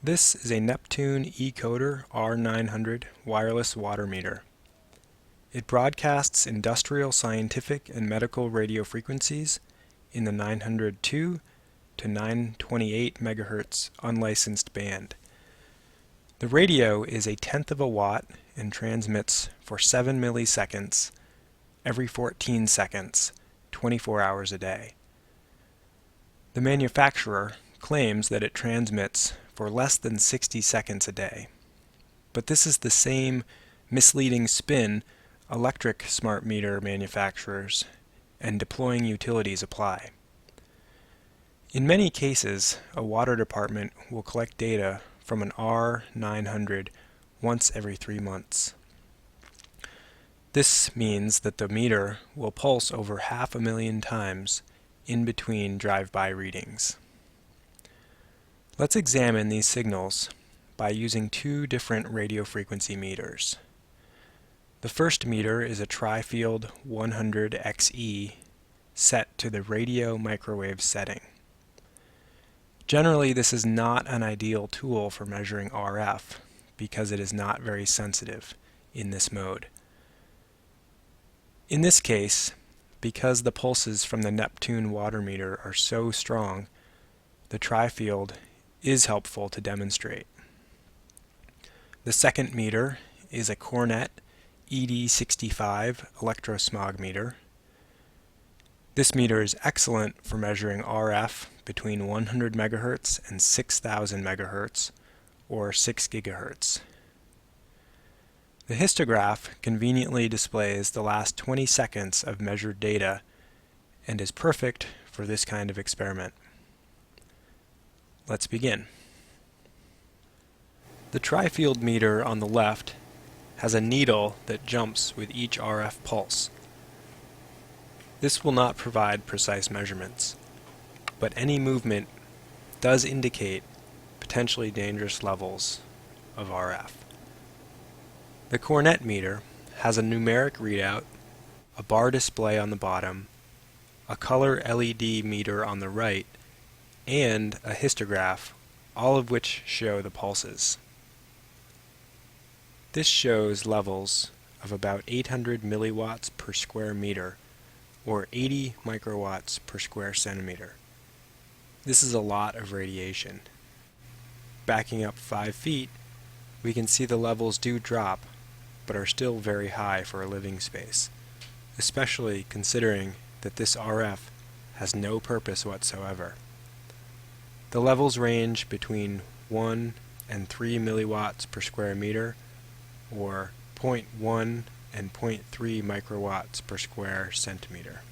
This is a Neptune eCoder R900 wireless water meter. It broadcasts industrial, scientific, and medical radio frequencies in the 902 to 928 MHz unlicensed band. The radio is a tenth of a watt and transmits for 7 milliseconds every 14 seconds, 24 hours a day. The manufacturer claims that it transmits for less than 60 seconds a day, but this is the same misleading spin electric smart meter manufacturers and deploying utilities apply. In many cases, a water department will collect data from an R900 once every 3 months. This means that the meter will pulse over 500,000 times in between drive-by readings. Let's examine these signals by using two different radio frequency meters. The first meter is a tri-field 100XE set to the radio microwave setting. Generally, this is not an ideal tool for measuring RF because it is not very sensitive in this mode. In this case, because the pulses from the Neptune water meter are so strong, the tri-field is helpful to demonstrate. The second meter is a Cornet ED65 electrosmog meter. This meter is excellent for measuring RF between 100 MHz and 6,000 MHz, or 6 GHz. The histograph conveniently displays the last 20 seconds of measured data and is perfect for this kind of experiment. Let's begin. The tri-field meter on the left has a needle that jumps with each RF pulse. This will not provide precise measurements, but any movement does indicate potentially dangerous levels of RF. The Cornet meter has a numeric readout, a bar display on the bottom, a color LED meter on the right, and a histograph, all of which show the pulses. This shows levels of about 800 milliwatts per square meter, or 80 microwatts per square centimeter. This is a lot of radiation. Backing up 5 feet, we can see the levels do drop, but are still very high for a living space, especially considering that this RF has no purpose whatsoever. The levels range between 1 and 3 milliwatts per square meter, or 0.1 and 0.3 microwatts per square centimeter.